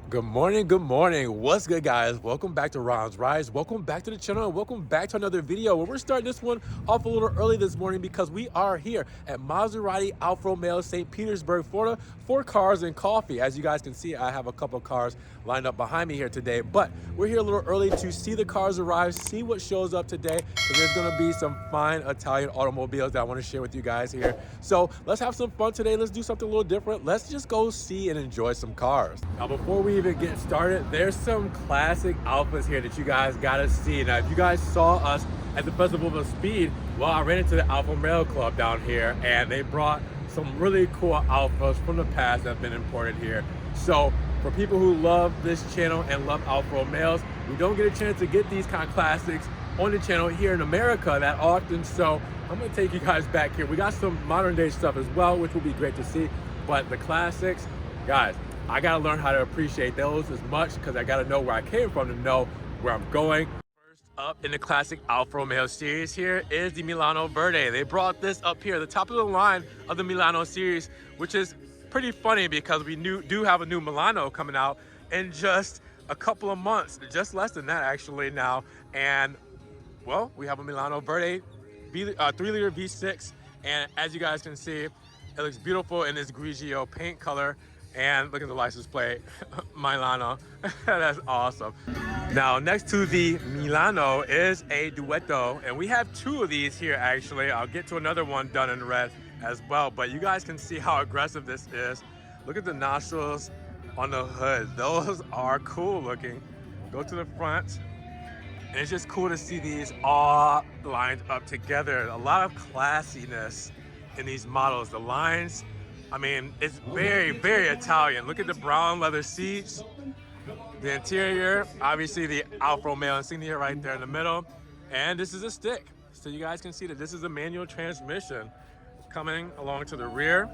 Good morning, good morning. What's good, guys? Welcome back to Ron's Rise. Welcome back to the channel and welcome back to another video where we're starting this one off a little early this morning because we are here at Maserati Alfa Romeo, St. Petersburg, Florida for cars and coffee. As you guys can see, I have a couple of cars lined up behind me here today, but we're here a little early to see the cars arrive, see what shows up today, because there's gonna be some fine Italian automobiles that I wanna share with you guys here. So let's have some fun today. Let's do something a little different. Let's just go see and enjoy some cars. Now, before we even get started, there's some classic Alfas here that you guys gotta see. Now, if you guys saw us at the Festival of Speed, well, I ran into the Alfa Romeo Club down here and they brought some really cool Alfas from the past that have been imported here. So for people who love this channel and love Alfa Romeos, we don't get a chance to get these kind of classics on the channel here in America that often. So I'm gonna take you guys back here. We got some modern day stuff as well, which will be great to see. But the classics, guys, I gotta learn how to appreciate those as much because I gotta know where I came from to know where I'm going. First up in the classic Alfa Romeo series here is the Milano Verde. They brought this up here, the top of the line of the Milano series, which is pretty funny because we do have a new Milano coming out in just a couple of months, just less than that actually now. And well, we have a Milano Verde 3-liter V6, and as you guys can see, it looks beautiful in this Grigio paint color. And look at the license plate, Milano. That's awesome. Now, next to the Milano is a Duetto, and we have two of these here actually. I'll get to another one done in red as well, but you guys can see how aggressive this is. Look at the nostrils on the hood. Those are cool looking. Go to the front, and it's just cool to see these all lined up together. A lot of classiness in these models. The lines, I mean, it's very, very Italian. Look at the brown leather seats. The interior, obviously the Alfa Romeo insignia right there in the middle. And this is a stick. So you guys can see that this is a manual transmission coming along to the rear.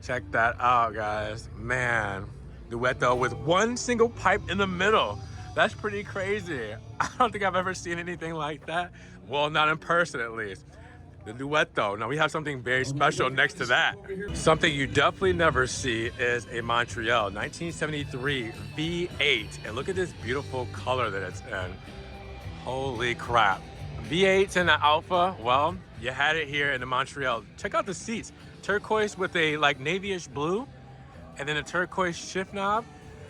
Check that out, guys. Man, Duetto with one single pipe in the middle. That's pretty crazy. I don't think I've ever seen anything like that. Well, not in person at least. The Duetto. Now we have something very special next to that. Something you definitely never see is a Montreal 1973 V8. And look at this beautiful color that it's in. Holy crap. V8s in the Alfa, well, you had it here in the Montreal. Check out the seats. Turquoise with a like navy-ish blue, and then a turquoise shift knob.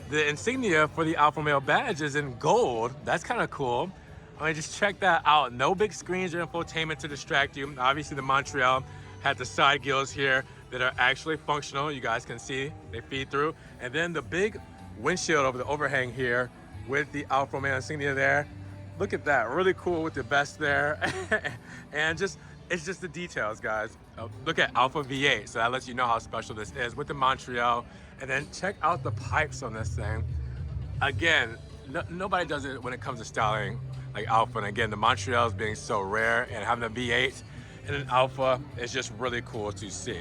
The insignia for the Alfa Romeo badge is in gold. That's kind of cool. I mean, just check that out. No big screens or infotainment to distract you. Obviously, the Montreal had the side gills here that are actually functional. You guys can see they feed through. And then the big windshield over the overhang here with the Alfa Romeo insignia there. Look at that, really cool with the vest there. And it's just the details, guys. Look at Alfa V8, so that lets you know how special this is with the Montreal. And then check out the pipes on this thing. Again, nobody does it when it comes to styling like Alfa, and again, the Montreals being so rare and having a V8 and an Alfa is just really cool to see.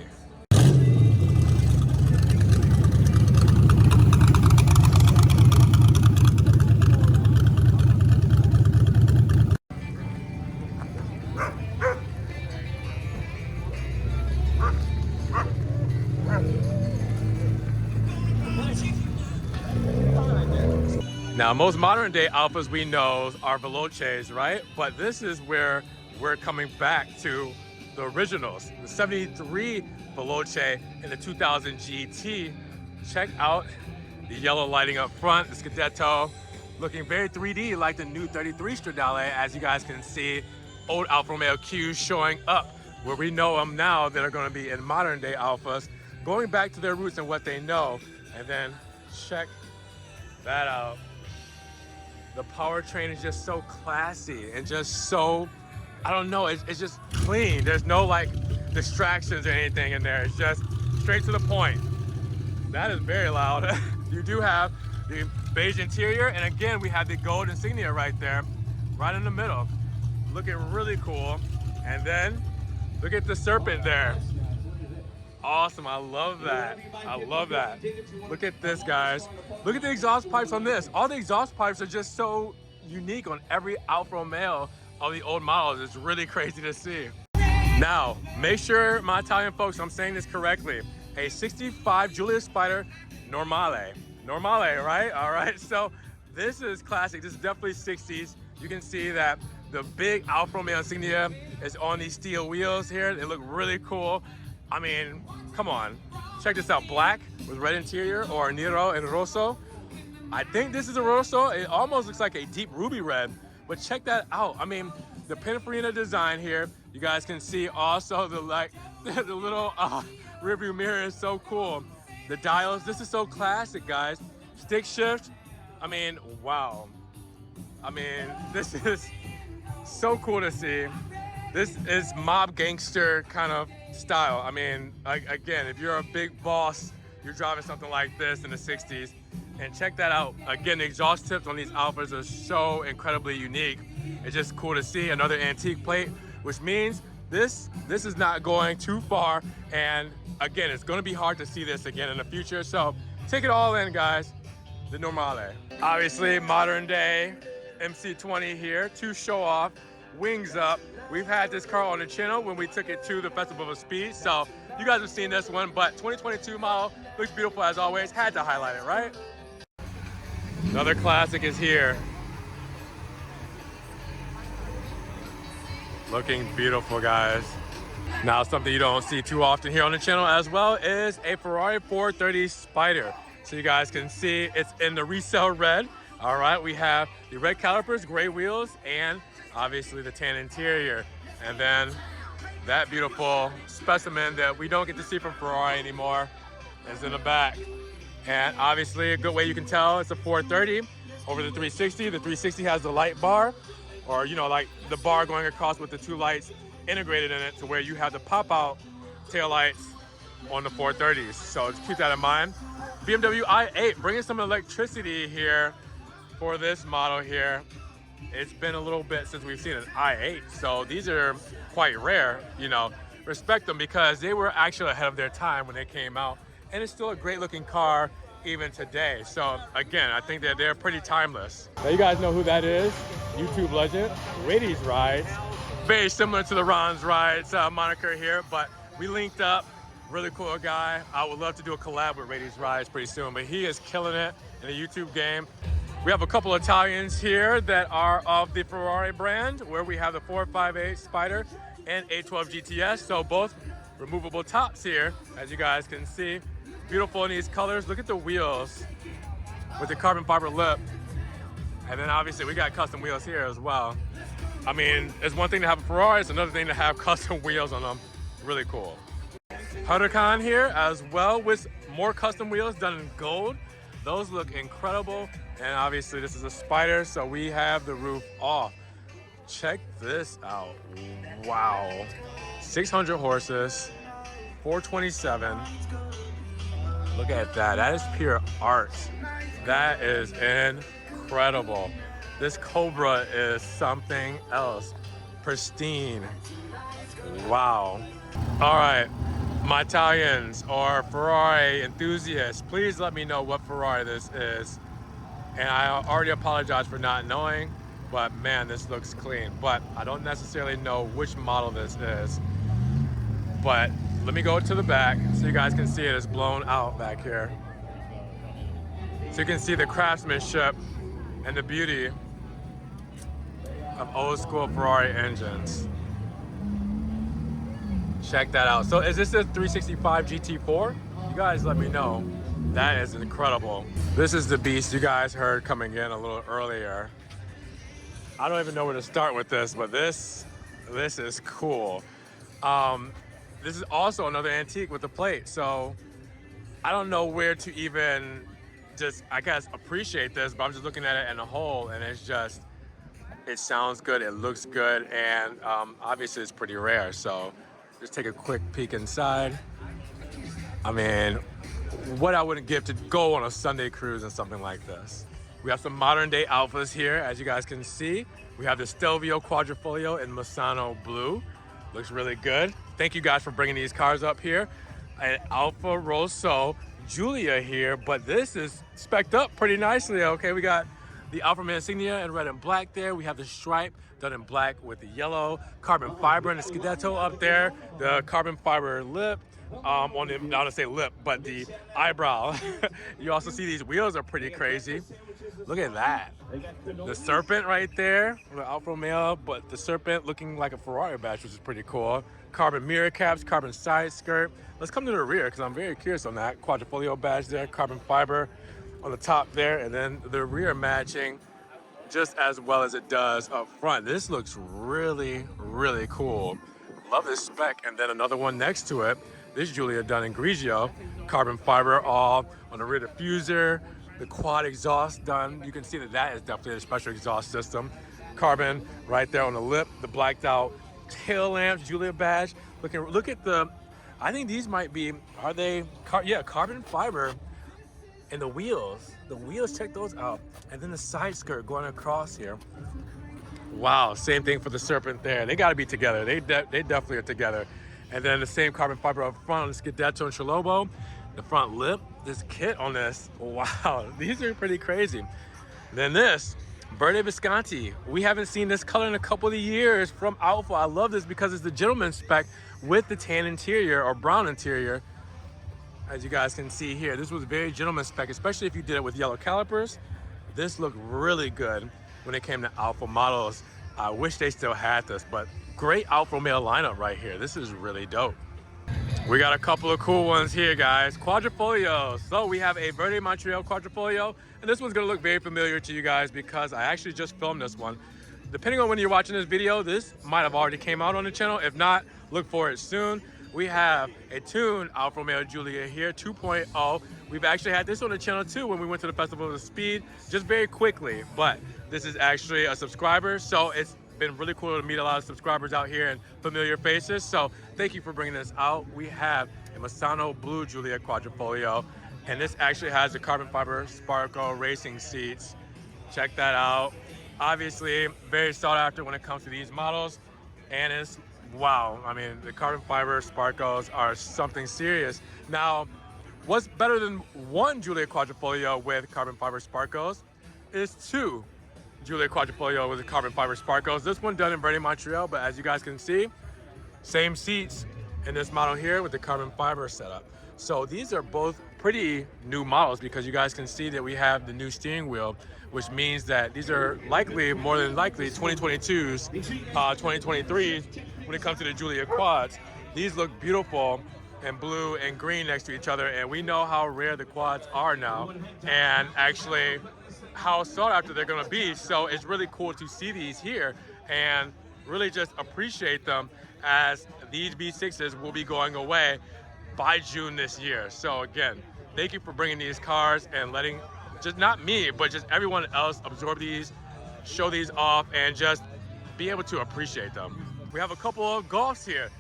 Now, most modern day Alfas we know are Veloces, right? But this is where we're coming back to the originals. The 73 Veloce and the 2000 GT. Check out the yellow lighting up front, the Scudetto, looking very 3D like the new 33 Stradale, as you guys can see. Old Alfa Romeo Qs showing up where we know them now that are gonna be in modern day Alfas, going back to their roots and what they know. And then check that out. The powertrain is just so classy and just so, I don't know, it's just clean. There's no like distractions or anything in there. It's just straight to the point. That is very loud. You do have the beige interior, and again, we have the gold insignia right there, right in the middle. Looking really cool. And then look at the serpent there. Awesome, I love that. I love that. Look at this, guys. Look at the exhaust pipes on this. All the exhaust pipes are just so unique on every Alfa Romeo of the old models. It's really crazy to see. Now, make sure, my Italian folks, I'm saying this correctly. A 65 Giulia Spider Normale. Normale, right? All right, so this is classic. This is definitely 60s. You can see that the big Alfa Romeo insignia is on these steel wheels here. They look really cool. I mean, come on. Check this out, black with red interior, or Nero and Rosso. I think this is a Rosso. It almost looks like a deep ruby red, but check that out. I mean, the Pininfarina design here. You guys can see also the the little rear view mirror is so cool. The dials, this is so classic, guys. Stick shift, I mean, wow. I mean, this is so cool to see. This is mob gangster kind of style. I mean, again, if you're a big boss, you're driving something like this in the 60s. And check that out. Again, the exhaust tips on these Alphas are so incredibly unique. It's just cool to see another antique plate, which means this is not going too far. And again, it's gonna be hard to see this again in the future. So take it all in, guys. The Normale. Obviously, modern day MC20 here to show off, wings up. We've had this car on the channel when we took it to the Festival of Speed. So you guys have seen this one, but 2022 model looks beautiful as always. Had to highlight it, right? Another classic is here. Looking beautiful, guys. Now, something you don't see too often here on the channel as well is a Ferrari 430 Spider. So you guys can see it's in the resale red. All right, we have the red calipers, gray wheels, and obviously the tan interior. And then that beautiful specimen that we don't get to see from Ferrari anymore is in the back. And obviously a good way you can tell it's a 430 over the 360. The 360 has the light bar, or you know, like the bar going across with the two lights integrated in it to where you have the pop-out tail lights on the 430s. So just keep that in mind. BMW i8 bringing some electricity here for this model here. It's been a little bit since we've seen an i8, so these are quite rare. You know, respect them because they were actually ahead of their time when they came out, and it's still a great looking car even today. So again, I think that they're pretty timeless. Now you guys know who that is. YouTube legend, Rady's Rides. Very similar to the Ron's Rides moniker here, but we linked up. Really cool guy. I would love to do a collab with Rady's Rides pretty soon, but he is killing it in the YouTube game. We have a couple Italians here that are of the Ferrari brand, where we have the 458 Spider and 812 GTS. So both removable tops here, as you guys can see. Beautiful in these colors. Look at the wheels with the carbon fiber lip. And then obviously we got custom wheels here as well. I mean, it's one thing to have a Ferrari, it's another thing to have custom wheels on them. Really cool. Huracan here as well with more custom wheels done in gold. Those look incredible. And obviously this is a Spider, so we have the roof off. Check this out. Wow. 600 horses, 427. Look at that. That is pure art. That is incredible. This Cobra is something else. Pristine. Wow. All right, my Italians or Ferrari enthusiasts, please let me know what Ferrari this is. And I already apologize for not knowing, but man, this looks clean. But I don't necessarily know which model this is. But let me go to the back so you guys can see it is blown out back here. So you can see the craftsmanship and the beauty of old school Ferrari engines. Check that out. So is this a 365 GT4? You guys let me know. That is incredible. This is the beast you guys heard coming in a little earlier. I don't even know where to start with this, but this is cool. This is also another antique with the plate. So I don't know where to even just, I guess, appreciate this, but I'm just looking at it in a whole, and it's just, it sounds good, it looks good, and obviously it's pretty rare. So just take a quick peek inside. I mean, what I wouldn't give to go on a Sunday cruise and something like this. We have some modern day Alphas here, as you guys can see. We have the Stelvio Quadrifoglio in Misano Blue. Looks really good. Thank you guys for bringing these cars up here. An Alfa Rosso Giulia here, but this is spec'd up pretty nicely. Okay, we got the Alfa Romeo insignia in red and black there. We have the stripe done in black with the yellow carbon fiber and the Scudetto up there. The carbon fiber lip. on the, not to say lip, but the eyebrow. You also see these wheels are pretty crazy. Look at that. The serpent right there, the Alfa Romeo, but the serpent looking like a Ferrari badge, which is pretty cool. Carbon mirror caps, carbon side skirt. Let's come to the rear because I'm very curious on that. Quadrifoglio badge there, carbon fiber on the top there, and then the rear matching just as well as it does up front. This looks really, really cool. Love this spec. And then another one next to it. This Giulia done in Grigio, carbon fiber all on the rear diffuser, the quad exhaust done. You can see that that is definitely a special exhaust system. Carbon right there on the lip, the blacked out tail lamps, Giulia badge. Look at the, I think these might be, are they, yeah, carbon fiber. And the wheels, check those out. And then the side skirt going across here. Wow, same thing for the serpent there. They gotta be together. They definitely are together. And then the same carbon fiber up front on the Scudetto and Chalobo. The front lip, this kit on this, wow, these are pretty crazy. Then this, Verde Visconti. We haven't seen this color in a couple of years from Alfa. I love this because it's the gentleman spec with the tan interior or brown interior. As you guys can see here, this was very gentleman spec, especially if you did it with yellow calipers. This looked really good when it came to Alfa models. I wish they still had this, but great Alfa Romeo lineup right here. This is really dope. We got a couple of cool ones here, guys. Quadrifoglio. So we have a Verde Montreal Quadrifoglio, and this one's gonna look very familiar to you guys because I actually just filmed this one. Depending on when you're watching this video, this might have already came out on the channel. If not, look for it soon. We have a tuned Alfa Romeo Giulia here, 2.0. We've actually had this on the channel too when we went to the Festival of Speed, just very quickly. But this is actually a subscriber, so it's been really cool to meet a lot of subscribers out here and familiar faces. So thank you for bringing this out. We have a Masano Blue Giulia Quadrifoglio, and this actually has the carbon fiber Sparco racing seats. Check that out. Obviously, very sought after when it comes to these models, and it's wow, I mean, the carbon fiber Sparcos are something serious. Now, what's better than one Giulia Quadrifoglio with carbon fiber Sparcos is two Giulia Quadrifoglio with the carbon fiber Sparcos. This one done in Verde Montreal, but as you guys can see, same seats in this model here with the carbon fiber setup. So these are both pretty new models because you guys can see that we have the new steering wheel, which means that these are likely, more than likely, 2022s, 2023s when it comes to the Giulia quads. These look beautiful in blue and green next to each other, and we know how rare the quads are now and actually how sought after they're gonna be. So it's really cool to see these here and really just appreciate them as these V6s will be going away by June this year. So again, thank you for bringing these cars and letting just not me, but just everyone else absorb these, show these off, and just be able to appreciate them. We have a couple of Golfs here,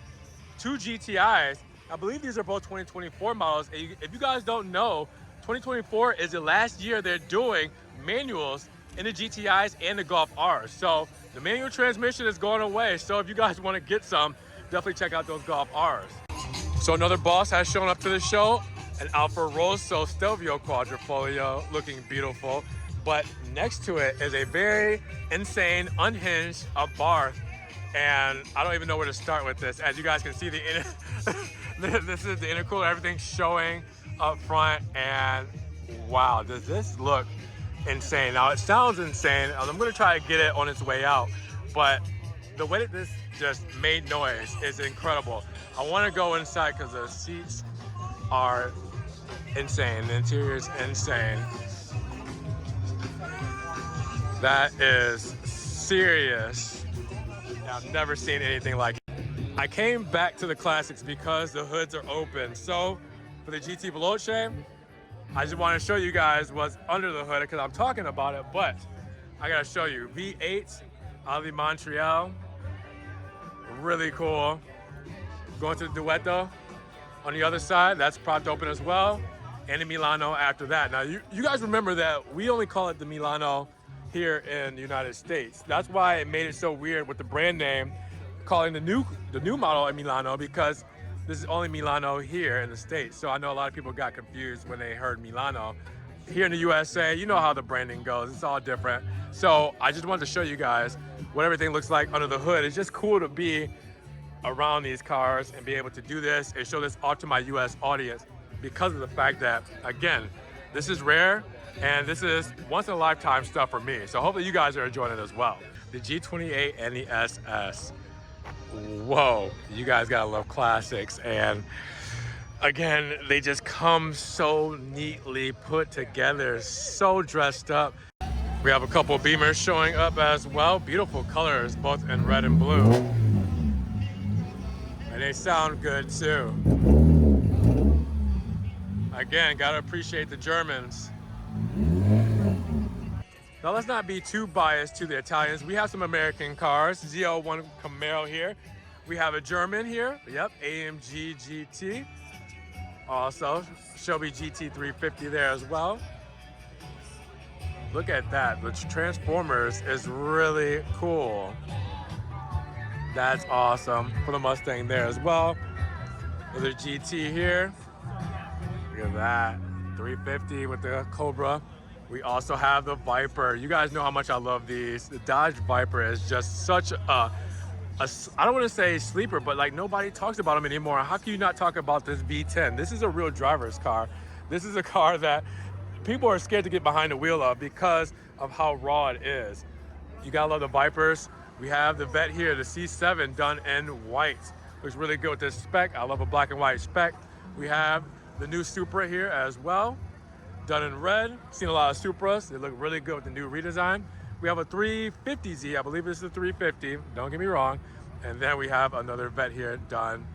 two GTIs. I believe these are both 2024 models. If you guys don't know, 2024 is the last year they're doing manuals in the GTIs and the Golf Rs. So the manual transmission is going away. So if you guys want to get some, definitely check out those Golf Rs. So another boss has shown up to the show, an Alfa Rosso Stelvio Quadrifoglio, looking beautiful. But next to it is a very insane, unhinged Abarth. And I don't even know where to start with this. As you guys can see, the this is the intercooler, everything's showing up front, and wow, does this look insane. Now it sounds insane. I'm gonna try to get it on its way out, but the way that this just made noise is incredible. I wanna go inside because the seats are insane. The interior is insane. That is serious. I've never seen anything like it. I came back to the classics because the hoods are open. So for the GT Veloce, I just want to show you guys what's under the hood because I'm talking about it, but I gotta show you. V8 out of Montreal, really cool. Going to the Duetto on the other side, that's propped open as well. And the Milano after that. Now you guys remember that we only call it the Milano here in the United States. That's why it made it so weird with the brand name, calling the new model a Milano, because this is only Milano here in the States. So I know a lot of people got confused when they heard Milano. Here in the USA, you know how the branding goes, it's all different. So I just wanted to show you guys what everything looks like under the hood. It's just cool to be around these cars and be able to do this and show this off to my US audience because of the fact that, again, this is rare and this is once in a lifetime stuff for me. So hopefully you guys are enjoying it as well. The G28 and the SS. Whoa, you guys gotta love classics. And again, they just come so neatly put together, so dressed up. We have a couple Beamers showing up as well. Beautiful colors, both in red and blue. And they sound good too. Again, gotta appreciate the Germans. Now let's not be too biased to the Italians. We have some American cars. Z01 Camaro here. We have a German here. Yep, AMG GT. Also, Shelby GT350 there as well. Look at that, the Transformers is really cool. That's awesome. For the Mustang there as well. Another GT here. Look at that, 350 with the Cobra. We also have the Viper. You guys know how much I love these. The Dodge Viper is just such a I don't want to say sleeper, but like nobody talks about them anymore. How can you not talk about this V10? This is a real driver's car. This is a car that people are scared to get behind the wheel of because of how raw it is. You gotta love the Vipers. We have the Vet here, the C7 done in white. Looks really good with this spec. I love a black and white spec. We have the new Supra here as well, done in red. Seen a lot of Supras. They look really good with the new redesign. We have a 350Z, I believe this is a 350, don't get me wrong. And then we have another Vet here done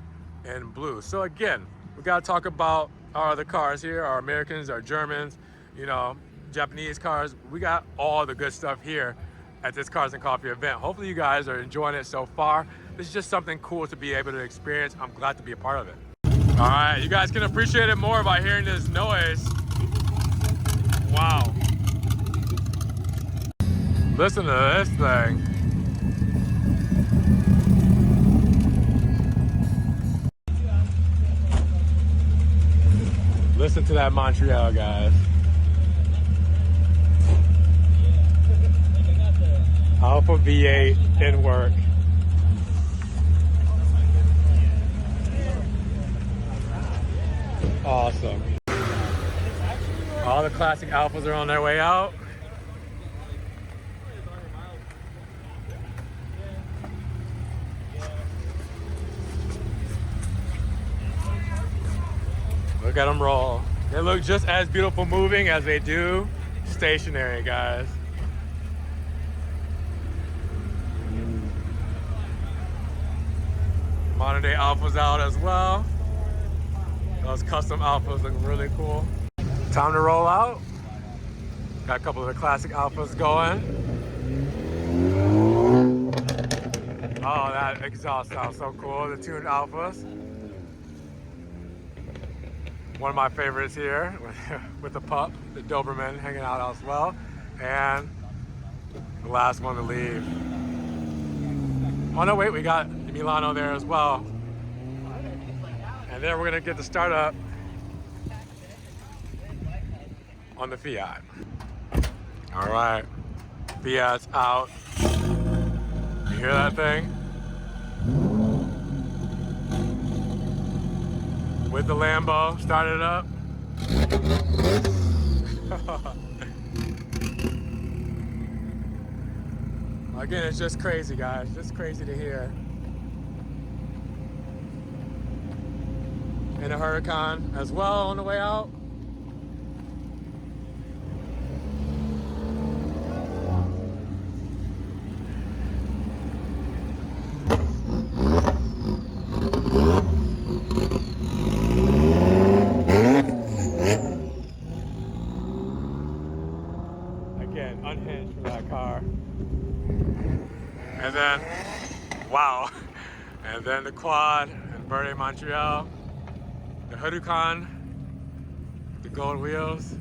in blue. So again, we gotta talk about our other cars here, our Americans, our Germans, you know, Japanese cars. We got all the good stuff here at this Cars and Coffee event. Hopefully you guys are enjoying it so far. This is just something cool to be able to experience. I'm glad to be a part of it. All right, you guys can appreciate it more by hearing this noise. Wow. Listen to this thing. Listen to that Montreal, guys. Alpha V8 in work. Awesome. All the classic Alphas are on their way out. Look at them roll. They look just as beautiful moving as they do stationary, guys. Modern day Alphas out as well. Those custom Alphas look really cool. Time to roll out. Got a couple of the classic Alphas going. Oh, that exhaust sounds so cool. The tuned Alphas. One of my favorites here with the pup, the Doberman hanging out as well. And the last one to leave. Oh no, wait, we got Milano there as well. And then we're gonna get the start up on the Fiat. All right, Fiat's out. You hear that thing? With the Lambo, start it up. Again, it's just crazy, guys. Just crazy to hear. And a Huracan as well on the way out. Again, unhinged for that car. And then, wow. And then the quad in Verde, Montreal. The Huracan, the gold wheels.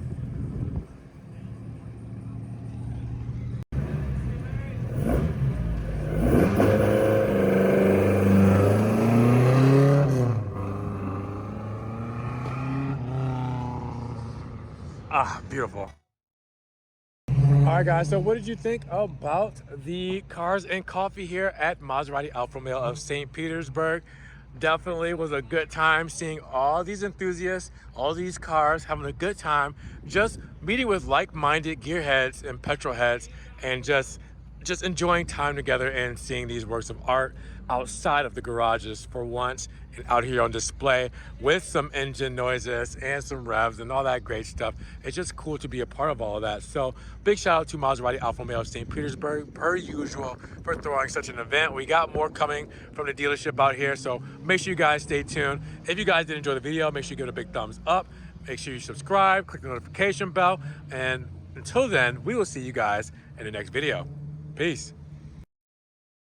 Ah, beautiful. All right, guys, so what did you think about the cars and coffee here at Maserati Alfa Romeo of St. Petersburg? Definitely was a good time seeing all these enthusiasts, all these cars, having a good time, just meeting with like-minded gearheads and petrol heads, and just enjoying time together and seeing these works of art outside of the garages for once, and out here on display with some engine noises and some revs and all that great stuff. It's just cool to be a part of all of that. So big shout out to Maserati Alfa Romeo of St. Petersburg, per usual, for throwing such an event. We got more coming from the dealership out here, so make sure you guys stay tuned. If you guys did enjoy the video, make sure you give it a big thumbs up. Make sure you subscribe, click the notification bell, and until then, we will see you guys in the next video. Peace.